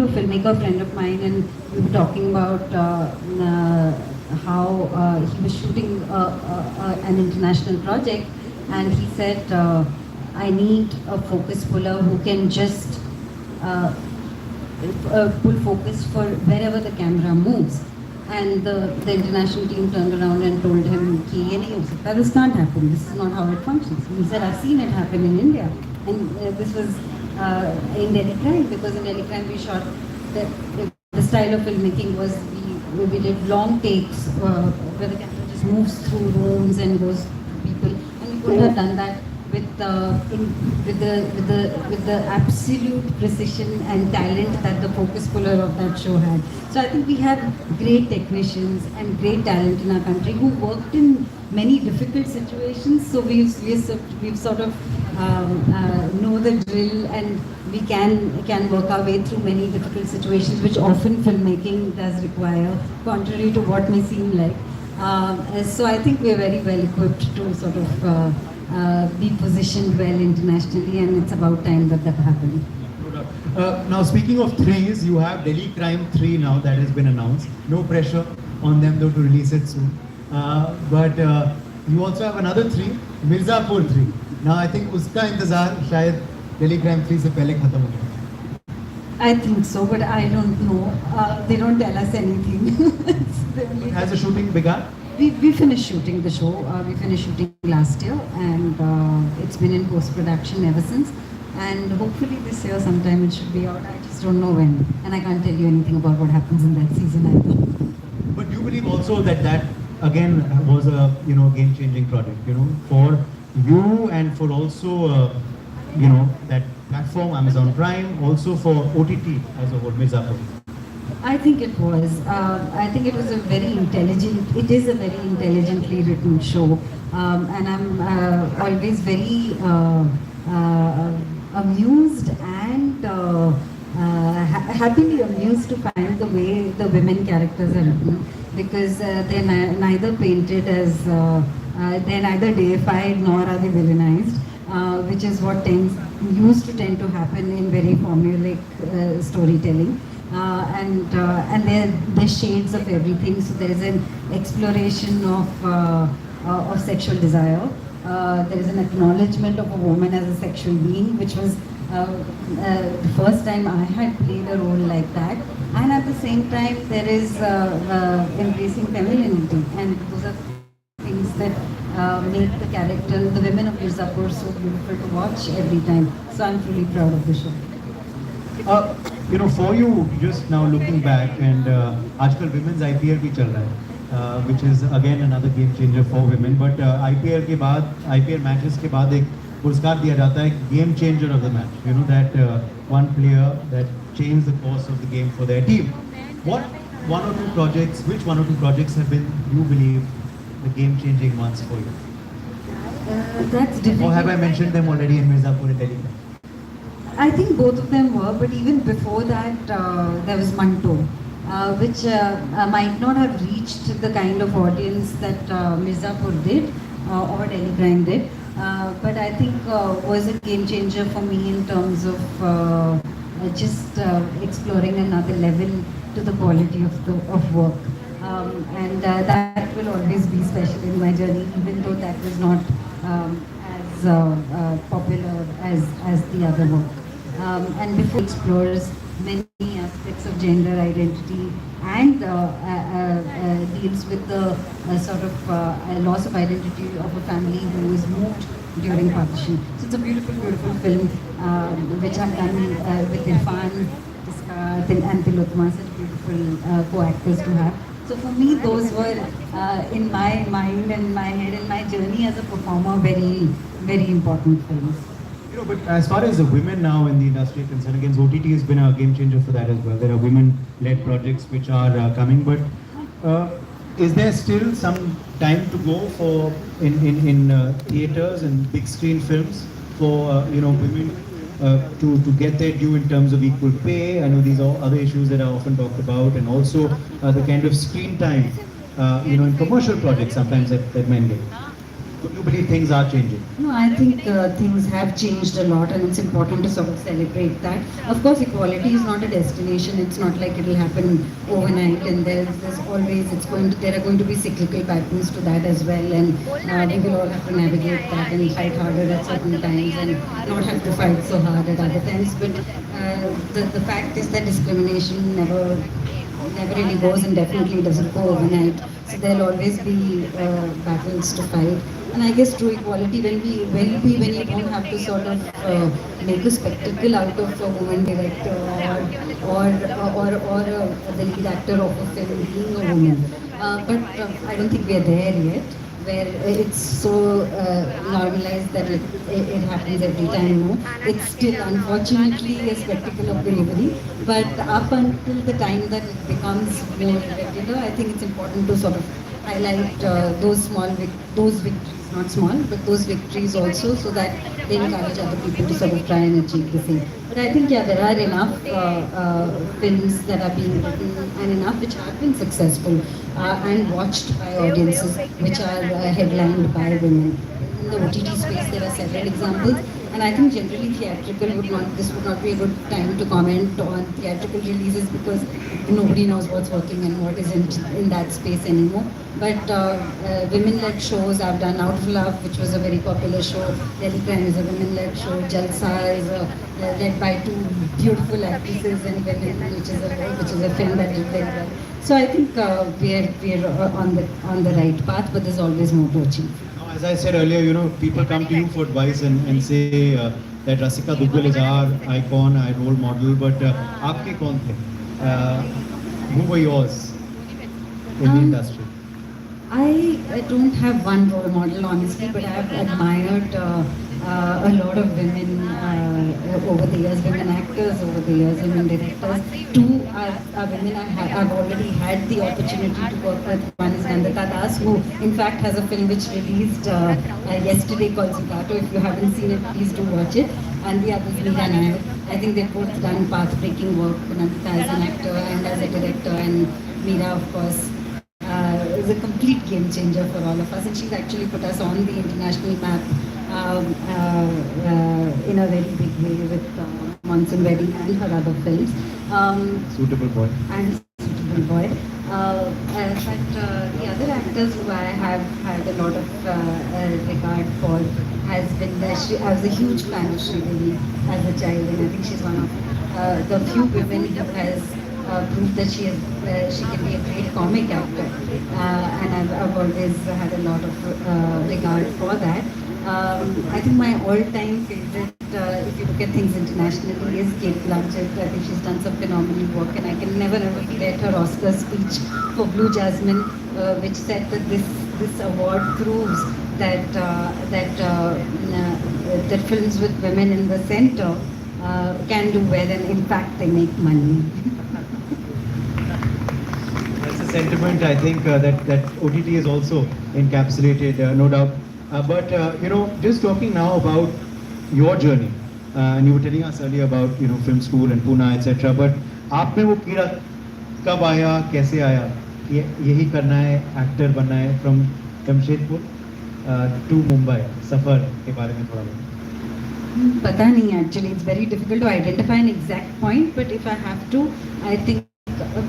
to a filmmaker friend of mine, and we were talking about how he was shooting an international project, and he said, I need a focus puller who can just pull focus for wherever the camera moves. And the international team turned around and told him, "Ki ye nahi ho sakta. This can't happen. This is not how it functions." And he said, "I've seen it happen in India." And this was in Delhi Crime, because in Delhi Crime we shot, the style of filmmaking was we did long takes where the camera just moves through rooms and goes to people, and we couldn't have done that with the absolute precision and talent that the focus puller of that show had. So I think we have great technicians and great talent in our country who worked in many difficult situations. So we've sort of know the drill, and we can work our way through many difficult situations, which often filmmaking does require, contrary to what may seem like. So I think we're very well equipped to sort of be positioned well internationally, and it's about time that happened. Now, speaking of threes, you have Delhi Crime 3 now that has been announced. No pressure on them though to release it soon. But you also have another 3, Mirzapur 3. Now, I think uska intezar shayad Delhi Crime 3 se pehle khatam ho gaya. I think so, but I don't know. They don't tell us anything. Has the shooting begun? We finished shooting the show. We finished shooting last year, and it's been in post-production ever since. And hopefully this year sometime it should be out. I just don't know when, and I can't tell you anything about what happens in that season either. But do you believe also that again was a game-changing project, for you and for also that platform Amazon Prime, also for OTT as a whole, Mirzapur? I think it was. I think it was a very intelligent. It is a very intelligently written show, and I'm always very amused and happily amused to find the way the women characters are written, because they're neither painted as they're neither deified nor are they villainized, which is what used to tend to happen in very formulaic storytelling. And there shades of everything. So there is an exploration of sexual desire. There is an acknowledgement of a woman as a sexual being, which was the first time I had played a role like that. And at the same time, there is embracing femininity, and those are things that make the character, the women of Mirzapur, so beautiful to watch every time. So I'm truly proud of the show. For you, just now looking back, and आजकल women's IPL भी चल रहा है, which is again another game changer for women. But IPL के बाद, IPL matches के बाद एक पुरस्कार दिया जाता है, game changer of the match. That one player that changed the course of the game for their team. Which one or two projects have been, you believe, the game changing ones for you? That's difficult. Or have I mentioned them already in Mirzapur and Delhi? I think both of them were, but even before that, there was Manto, which might not have reached the kind of audience that Mirzapur did or Delhi Crime did, but I think was a game changer for me in terms of just exploring another level to the quality of work, and that will always be special in my journey, even though that was not as popular as the other work. And before explores many aspects of gender identity and deals with the sort of loss of identity of a family who is moved during partition. So it's a beautiful, beautiful film which I've done with Irfan, Iska, and Tilotma, such beautiful co-actors to have. So for me, those were in my mind and my head and my journey as a performer very, very important films. But as far as the women now in the industry are concerned, again, OTT has been a game changer for that as well. There are women-led projects which are coming, but is there still some time to go for in theaters and big screen films for women to get their due in terms of equal pay? I know these are other issues that are often talked about, and also the kind of screen time in commercial projects sometimes that men get. Do you believe things are changing? No, I think things have changed a lot, and it's important to sort of celebrate that. Of course, equality is not a destination. It's not like it will happen overnight, and there's always there are going to be cyclical patterns to that as well, and we will all have to navigate that and fight harder at certain times, and not have to fight so hard at other times. But the fact is that discrimination never really goes and definitely doesn't go overnight. So there'll always be battles to fight. And I guess true equality will be when you don't have to sort of make a spectacle out of a woman director or the lead actor of a film being a woman. But I don't think we are there yet, where it's so normalized that it happens every time. No, it's still unfortunately a spectacle of delivery. But up until the time that it becomes more regular, I think it's important to sort of highlight those victories, not small, but those victories also, so that they encourage other people to sort of try and achieve the same. But I think, yeah, there are enough films that are being written and enough which have been successful and watched by audiences, which are headlined by women. In the OTT space, there are several examples, and I think generally this would not be a good time to comment on theatrical releases, because nobody knows what's working and what isn't in that space anymore. But women-led shows, I've done Out of Love, which was a very popular show. Delhi Crime is a women-led show. Jalsa is led by two beautiful actresses and women, which is a film that did very well. So I think we're on the right path, but there's always more to achieve. Now, as I said earlier, people come to you for advice and say that Rasika Dugal is our icon, our role model, but aapke kaun the? Who were yours in the industry? I don't have one role model, honestly, but I've admired a lot of women over the years, women actors over the years, women directors. Two are women I've already had the opportunity to work with. One is Nandita Das, who in fact has a film which released yesterday called Zugato. If you haven't seen it, please do watch it. And the other is Meera Nair. I think they've both done path-breaking work. Nandita as an actor and as a director, and Meera, of course, is a complete game changer for all of us, and she's actually put us on the international map in a very big way with Monsoon Wedding and her other films. Suitable boy. And Suitable Boy. But the other actors who I have had a lot of regard for has been I was a huge fan of Sridevi as a child, and I think she's one of the few women who has proved that she can be a great comic actor, and I've always had a lot of regard for that. I think my all-time favorite, if you look at things internationally, is Kate Blanchett. I think she's done some phenomenal work, and I can never ever forget her Oscar speech for Blue Jasmine, which said that this award proves that that films with women in the center can do well, and in fact they make money. That's a sentiment I think that OTT is also encapsulated, no doubt. But just talking now about your journey, and you were telling us earlier about film school and Pune, etc. But आप में वो कीड़ा कब आया, कैसे आया, यही करना है, एक्टर बनना है, from जमशेदपुर to Mumbai, सफर के बारे में थोड़ा बताओ. Pata nahi, actually, it's very difficult to identify an exact point, but if I have to, I think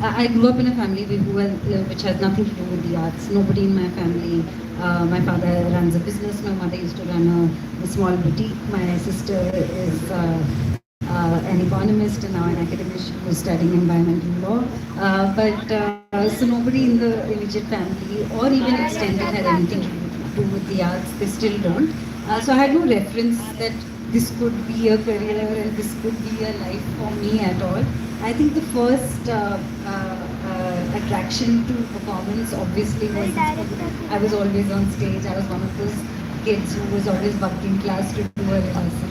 I grew up in a family which has nothing to do with the arts. Nobody in my family. My father runs a business. My mother used to run a small boutique. My sister is an economist and now an academician who's studying environmental law. But so nobody in the immediate family or even extended had anything to do with the arts. They still don't. So I had no reference that this could be a career and this could be a life for me at all. I think the first attraction to performance obviously was I was always on stage. I was one of those kids who was always bunking class to do a rehearsal.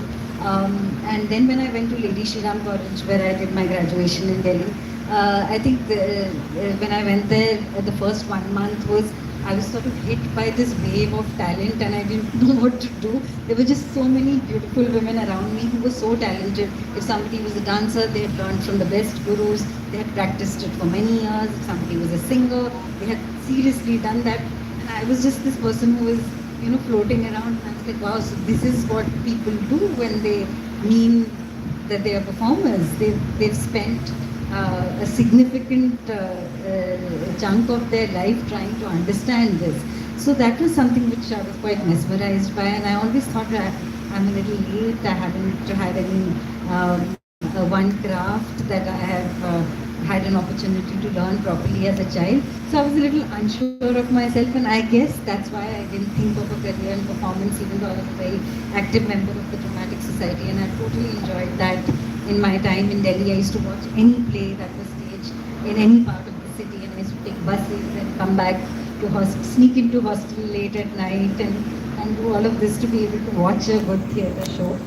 And then when I went to Lady Shriram College, where I did my graduation in Delhi, I think when I went there, the first 1 month was I was sort of hit by this wave of talent, and I didn't know what to do. There were just so many beautiful women around me who were so talented. If somebody was a dancer, they had learned from the best gurus. They had practiced it for many years. If somebody was a singer, they had seriously done that. And I was just this person who was floating around. And I was like, wow, so this is what people do when they mean that they are performers. They've spent a significant chunk of their life trying to understand this. So that was something which I was quite mesmerized by, and I always thought that I'm a little late. I haven't had any one craft that I have had an opportunity to learn properly as a child. So I was a little unsure of myself, and I guess that's why I didn't think of a career in performance, even though I was a very active member of the Dramatic Society, and I totally enjoyed that. In my time in Delhi, I used to watch any play that was staged in any part of the city, and I used to take buses and come back to sneak into hostel late at night and do all of this to be able to watch a good theatre show.